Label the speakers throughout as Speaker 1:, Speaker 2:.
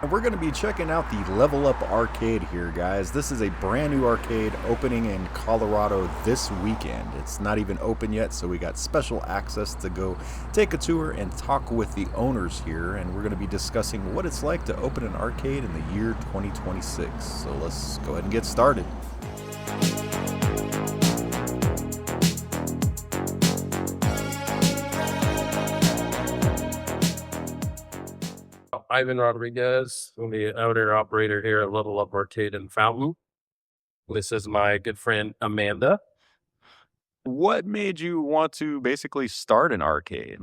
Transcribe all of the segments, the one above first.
Speaker 1: And we're going to be checking out the Level Up Arcade here, guys. This is a brand new arcade opening in Colorado this weekend. It's not even open yet, so we got special access to go take a tour and talk with the owners here. And we're going to be discussing what it's like to open an arcade in the year 2026. So let's go ahead and get started.
Speaker 2: Ivan Rodriguez. I'm the owner operator here at Level Up Arcade in Fountain. This is my good friend Amanda.
Speaker 1: What made you want to basically start an arcade?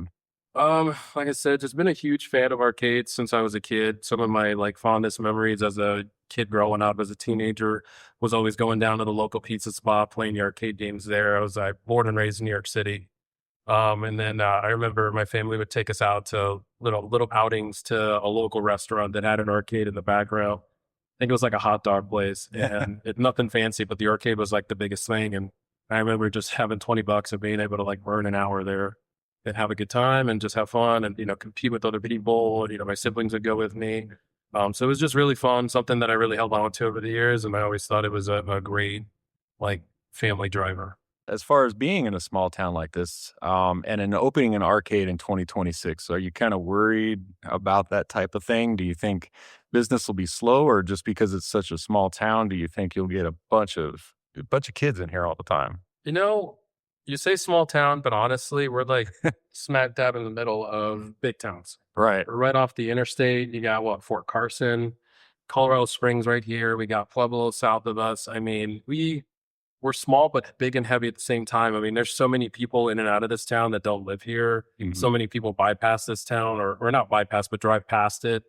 Speaker 2: Like I said, just been a huge fan of arcades since I was a kid. Some of my fondest memories as a kid growing up as a teenager was always going down to the local pizza spot, playing the arcade games there. I was born and raised in New York City. And then I remember my family would take us out to little outings to a local restaurant that had an arcade in the background. I think it was like a hot dog place, and nothing fancy, but the arcade was like the biggest thing. And I remember just having $20 and being able to burn an hour there and have a good time and just have fun and compete with other people. And my siblings would go with me. So it was just really fun, something that I really held on to over the years, and I always thought it was a great family driver.
Speaker 1: As far as being in a small town like this, and in opening an arcade in 2026, are you kind of worried about that type of thing? Do you think business will be slow, or just because it's such a small town, do you think you'll get a bunch of kids in here all the time?
Speaker 2: You say small town, but honestly, we're smack dab in the middle of big towns.
Speaker 1: Right.
Speaker 2: We're right off the interstate. You got Fort Carson, Colorado Springs right here. We got Pueblo south of us. I mean, we're small, but big and heavy at the same time. I mean, there's so many people in and out of this town that don't live here.
Speaker 1: Mhm.
Speaker 2: So many people bypass this town or not bypass, but drive past it.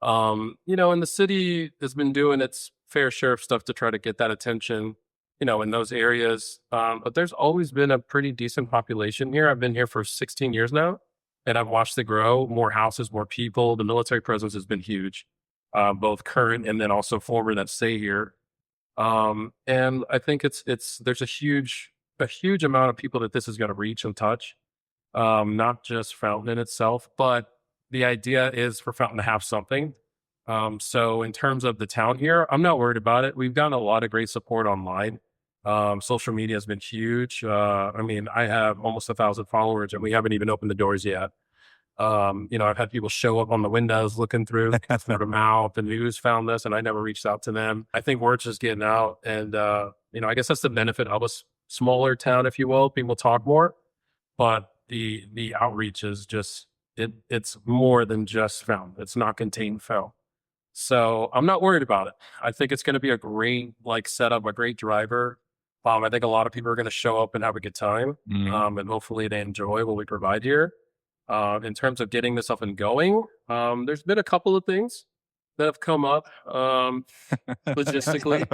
Speaker 2: And the city has been doing its fair share of stuff to try to get that attention, in those areas. But there's always been a pretty decent population here. I've been here for 16 years now, and I've watched it grow. More houses, more people. The military presence has been huge, both current and then also former that stay here. And I think there's a huge amount of people that this is going to reach and touch. Not just Fountain in itself, but the idea is for Fountain to have something. So in terms of the town here, I'm not worried about it. We've gotten a lot of great support online. Social media has been huge. I mean, I have almost 1,000 followers and we haven't even opened the doors yet. I've had people show up on the windows looking through them out. The news found this and I never reached out to them. I think word's just getting out. And, I guess that's the benefit of a smaller town, if you will. People talk more, but the outreach is just, it's more than just Fountain. It's not contained Fountain. So I'm not worried about it. I think it's going to be a great setup, a great driver. I think a lot of people are going to show up and have a good time.
Speaker 1: Mhm.
Speaker 2: And hopefully they enjoy what we provide here. In terms of getting this up and going, there's been a couple of things that have come up logistically.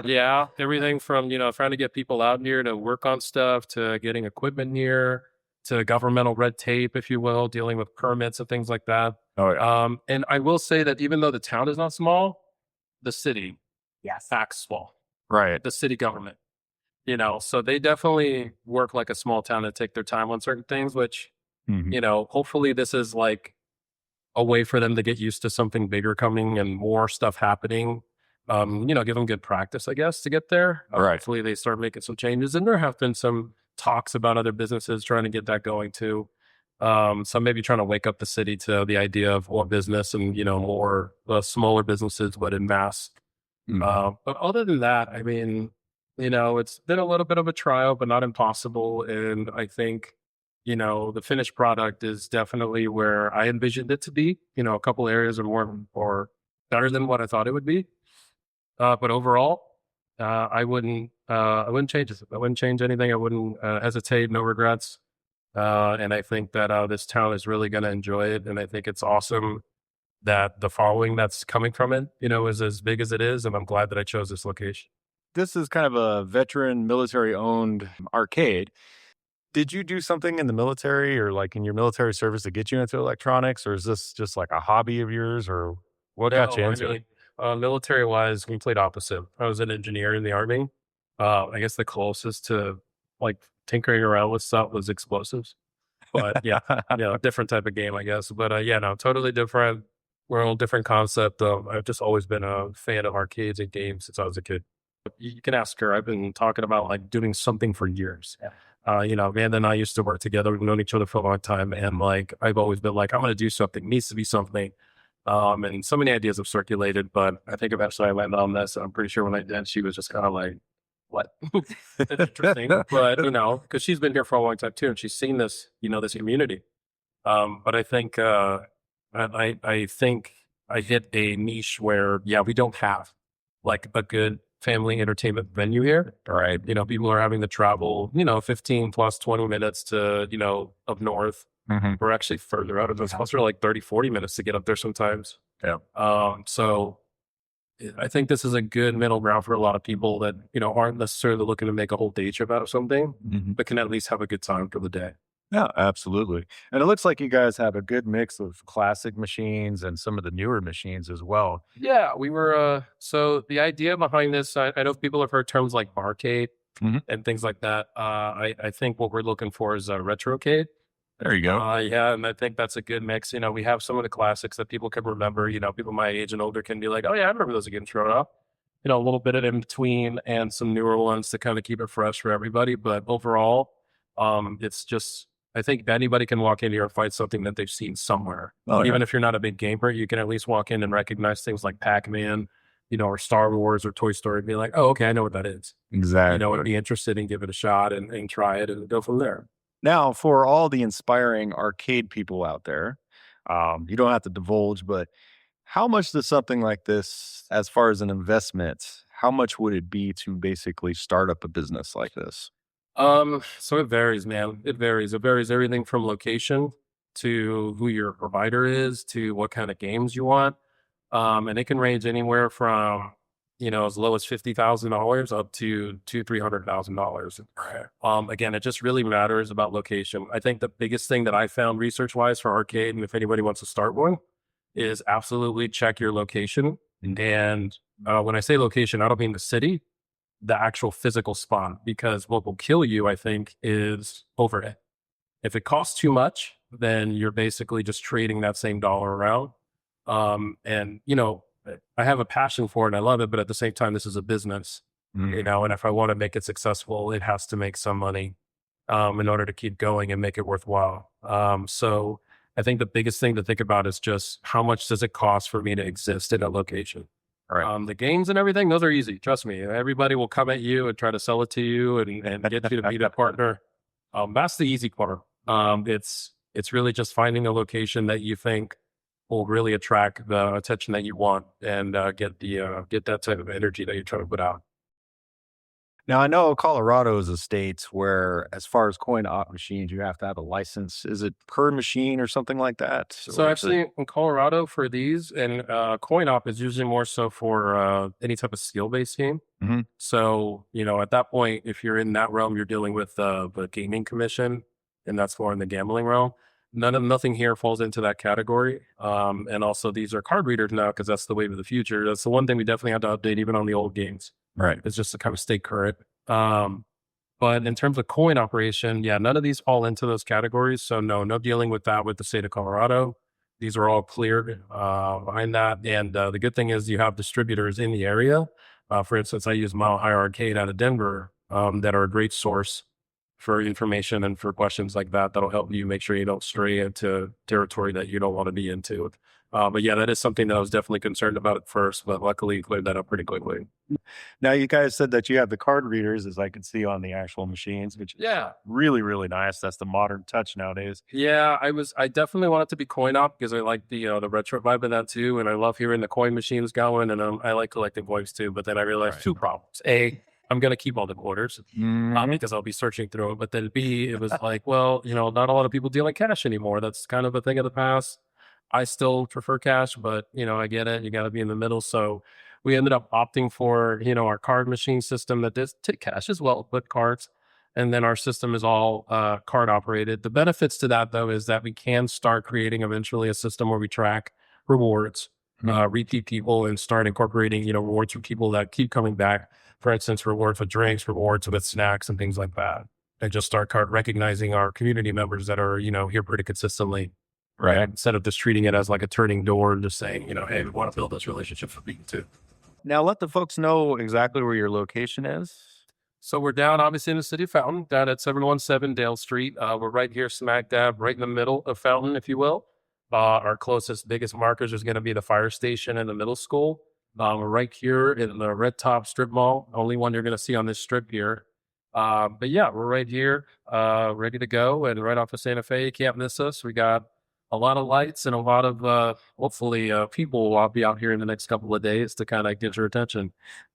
Speaker 2: Yeah, everything from, trying to get people out here to work on stuff to getting equipment here to governmental red tape, if you will, dealing with permits and things like that.
Speaker 1: Oh, yeah.
Speaker 2: And I will say that even though the town is not small, the city acts small.
Speaker 1: Right.
Speaker 2: The city government, so they definitely work like a small town and take their time on certain things, which
Speaker 1: Mhm.
Speaker 2: hopefully this is a way for them to get used to something bigger coming and more stuff happening. Give them good practice, I guess, to get there.
Speaker 1: Right.
Speaker 2: Hopefully they start making some changes. And there have been some talks about other businesses trying to get that going too. So maybe trying to wake up the city to the idea of more business and, more smaller businesses, but en masse.
Speaker 1: Mhm.
Speaker 2: But other than that, I mean, it's been a little bit of a trial, but not impossible. And I think, the finished product is definitely where I envisioned it to be. A couple areas are more or better than what I thought it would be. But overall, I wouldn't change it. I wouldn't change anything. I wouldn't hesitate. No regrets. And I think that this town is really going to enjoy it. And I think it's awesome that the following that's coming from it, is as big as it is. And I'm glad that I chose this location.
Speaker 1: This is kind of a veteran military owned arcade. Did you do something in the military or in your military service to get you into electronics, or is this just like a hobby of yours, or what got
Speaker 2: No,
Speaker 1: you
Speaker 2: I
Speaker 1: into it?
Speaker 2: mean, military wise, complete opposite. I was an engineer in the army. I guess the closest to tinkering around with stuff was explosives. But yeah, different type of game, I guess. But yeah, no, totally different. we're a different concept. I've just always been a fan of arcades and games since I was a kid. You can ask her. I've been talking about like doing something for years. Yeah. Amanda and I used to work together. We've known each other for a long time, and like I've always been like, I'm going to do something. It needs to be something. And so many ideas have circulated, but I think eventually I landed on this. And I'm pretty sure when I did, she was just kind of like, "What?" It's interesting, but because she's been here for a long time too, and she's seen this, this community. But I think I think I hit a niche where, yeah, we don't have like a good family entertainment venue here.
Speaker 1: Right.
Speaker 2: People are having to travel, 15 plus 20 minutes to, up north.
Speaker 1: Mm-hmm.
Speaker 2: We're actually further out of those houses, like 30, 40 minutes to get up there sometimes.
Speaker 1: Yeah.
Speaker 2: So I think this is a good middle ground for a lot of people that, aren't necessarily looking to make a whole day trip out of something, but can at least have a good time for the day.
Speaker 1: Yeah, absolutely. And it looks like you guys have a good mix of classic machines and some of the newer machines as well.
Speaker 2: Yeah, we were, so the idea behind this, I know people have heard terms like barcade
Speaker 1: Mhm.
Speaker 2: and things like that. I think what we're looking for is a retrocade.
Speaker 1: There you go.
Speaker 2: Yeah, and I think that's a good mix. We have some of the classics that people can remember. People my age and older can be like, oh yeah, I remember those getting thrown up. A little bit of in between and some newer ones to kind of keep it fresh for everybody. But overall, it's just, I think anybody can walk in here and find something that they've seen somewhere.
Speaker 1: Oh, yeah.
Speaker 2: Even if you're not a big gamer, you can at least walk in and recognize things like Pac-Man, or Star Wars or Toy Story and be like, oh, okay, I know what that is.
Speaker 1: Exactly.
Speaker 2: And be interested and give it a shot and try it and go from there.
Speaker 1: Now, for all the inspiring arcade people out there, you don't have to divulge, but how much does something like this, as far as an investment, how much would it be to basically start up a business like this?
Speaker 2: So it varies, man. It varies. It varies everything from location to who your provider is to what kind of games you want. And it can range anywhere from, as low as $50,000 up to $300,000. Again, it just really matters about location. I think the biggest thing that I found research wise for arcade, and if anybody wants to start one, is absolutely check your location. And when I say location, I don't mean the city, the actual physical spot, because what will kill you, I think, is overhead. If it costs too much, then you're basically just trading that same dollar around. And I have a passion for it and I love it, but at the same time, this is a business, and if I want to make it successful, it has to make some money, in order to keep going and make it worthwhile. So I think the biggest thing to think about is just how much does it cost for me to exist in a location?
Speaker 1: All right.
Speaker 2: The games and everything, those are easy. Trust me. Everybody will come at you and try to sell it to you and get you to meet a partner. That's the easy part. It's really just finding a location that you think will really attract the attention that you want and get that type of energy that you're trying to put out.
Speaker 1: Now, I know Colorado is a state where, as far as coin op machines, you have to have a license. Is it per machine or something like that?
Speaker 2: So
Speaker 1: Or is it-
Speaker 2: actually, in Colorado for these, and coin op is usually more so for any type of skill based game.
Speaker 1: Mhm.
Speaker 2: So at that point, if you're in that realm, you're dealing with the gaming commission, and that's more in the gambling realm. Nothing here falls into that category. And also, these are card readers now because that's the wave of the future. That's the one thing we definitely had to update, even on the old games.
Speaker 1: Right.
Speaker 2: It's just to kind of stay current. But in terms of coin operation, yeah, none of these fall into those categories. So no dealing with that with the state of Colorado. These are all cleared behind that. And the good thing is you have distributors in the area. For instance, I use Mile High Arcade out of Denver, that are a great source for information and for questions like that. That'll help you make sure you don't stray into territory that you don't want to be into. But yeah, that is something that I was definitely concerned about at first, but luckily cleared that up pretty quickly.
Speaker 1: Now, you guys said that you have the card readers, as I can see on the actual machines, which is
Speaker 2: Yeah.
Speaker 1: really, really nice. That's the modern touch nowadays.
Speaker 2: Yeah, I definitely want it to be coin op because I like the retro vibe of that too. And I love hearing the coin machines going, and I like collecting coins too. But then I realized
Speaker 1: Right.
Speaker 2: two problems. A, I'm going to keep all the quarters
Speaker 1: Mhm.
Speaker 2: because I'll be searching through it. But then B, it was like, well, not a lot of people deal in cash anymore. That's kind of a thing of the past. I still prefer cash, but I get it. You got to be in the middle. So we ended up opting for, our card machine system that does take cash as well, but cards. And then our system is all card operated. The benefits to that, though, is that we can start creating eventually a system where we track rewards, repeat people, and start incorporating, rewards for people that keep coming back. For instance, rewards with drinks, rewards with snacks, and things like that. And just start recognizing our community members that are, here pretty consistently. right? Instead of just treating it as like a turning door and just saying, hey, we want to build this relationship for people too.
Speaker 1: Now let the folks know exactly where your location is.
Speaker 2: So we're down, obviously, in the city of Fountain, down at 717 Dale Street. We're right here, smack dab, right in the middle of Fountain, if you will. Our closest, biggest markers is going to be the fire station and the middle school. We're right here in the Red Top Strip Mall, only one you're going to see on this strip here. But yeah, we're right here, ready to go, and right off of Santa Fe. You can't miss us. We got a lot of lights and a lot of hopefully people will be out here in the next couple of days to kind of get your attention.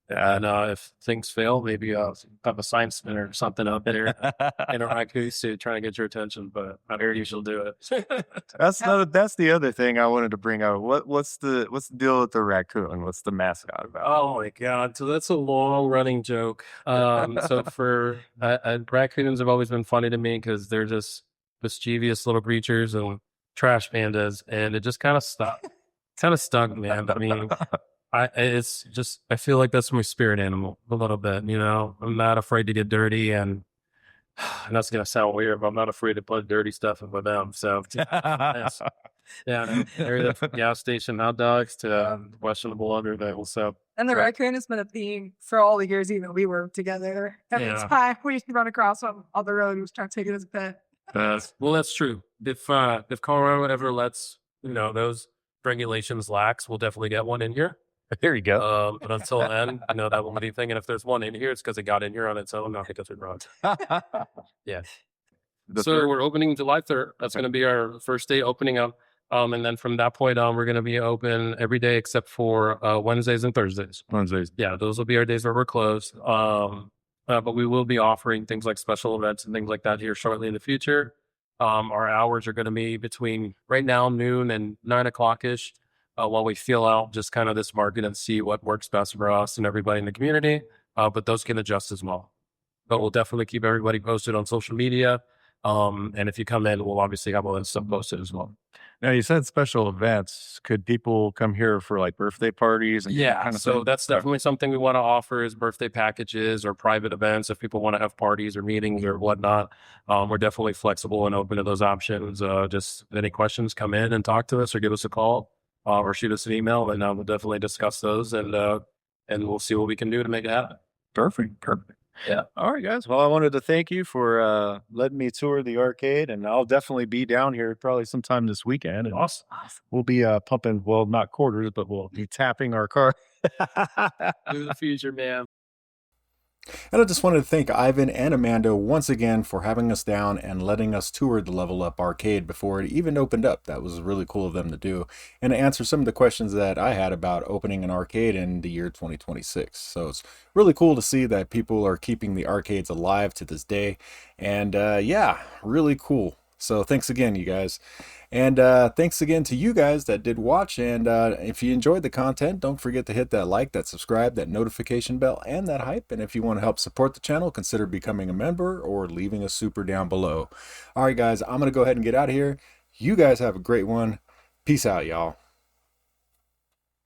Speaker 2: And if things fail, maybe have a sign spinner or something up there in a raccoon suit trying to get your attention. But I very usually do it.
Speaker 1: That's the other thing I wanted to bring up. What's the deal with the raccoon? What's the mascot about?
Speaker 2: Oh my God. So that's a long running joke. So for raccoons have always been funny to me because they're just mischievous little creatures and trash pandas. And it just kind of stuck, man. I mean, I feel like that's my spirit animal a little bit, I'm not afraid to get dirty and that's going to sound weird, but I'm not afraid to put dirty stuff in my mouth. So yes. Yeah, everything from gas station hot dogs to questionable other things. So,
Speaker 3: and the raccoon has been a theme for all the years even we were together. Every time we used to run across him on the road, he was trying to take it as a pet.
Speaker 2: Well, that's true. If Colorado ever lets those regulations lax, we'll definitely get one in here.
Speaker 1: There you go.
Speaker 2: But until then, that won't be anything. And if there's one in here, it's because it got in here on its own, not because it runs. Yeah. So we're opening July 3rd. That's going to be our first day opening up. And then from that point on, we're going to be open every day except for Wednesdays and Thursdays. Yeah, those will be our days where we're closed. But we will be offering things like special events and things like that here shortly in the future. Our hours are going to be between right now noon and 9 o'clock-ish while we feel out just kind of this market and see what works best for us and everybody in the community. But those can adjust as well. But we'll definitely keep everybody posted on social media. And if you come in, we'll obviously have all that stuff posted as well.
Speaker 1: Now, you said special events. Could people come here for like birthday parties? And
Speaker 2: yeah, so that's definitely something we want to offer is birthday packages or private events. If people want to have parties or meetings or whatnot, we're definitely flexible and open to those options. Just any questions, come in and talk to us or give us a call or shoot us an email, and we'll definitely discuss those and we'll see what we can do to make it happen.
Speaker 1: Perfect.
Speaker 2: Yeah.
Speaker 1: All right, guys. Well, I wanted to thank you for letting me tour the arcade, and I'll definitely be down here probably sometime this weekend. And
Speaker 2: Awesome.
Speaker 1: We'll be pumping, well, not quarters, but we'll be tapping our car.
Speaker 2: To the future, man.
Speaker 1: And I just wanted to thank Ivan and Amanda once again for having us down and letting us tour the Level Up arcade before it even opened up. That was really cool of them to do, and to answer some of the questions that I had about opening an arcade in the year 2026. So it's really cool to see that people are keeping the arcades alive to this day. And yeah, really cool. So thanks again, you guys. And thanks again to you guys that did watch. And if you enjoyed the content, don't forget to hit that like, that subscribe, that notification bell, and that hype. And if you want to help support the channel, consider becoming a member or leaving a super down below. All right, guys, I'm going to go ahead and get out of here. You guys have a great one. Peace out, y'all.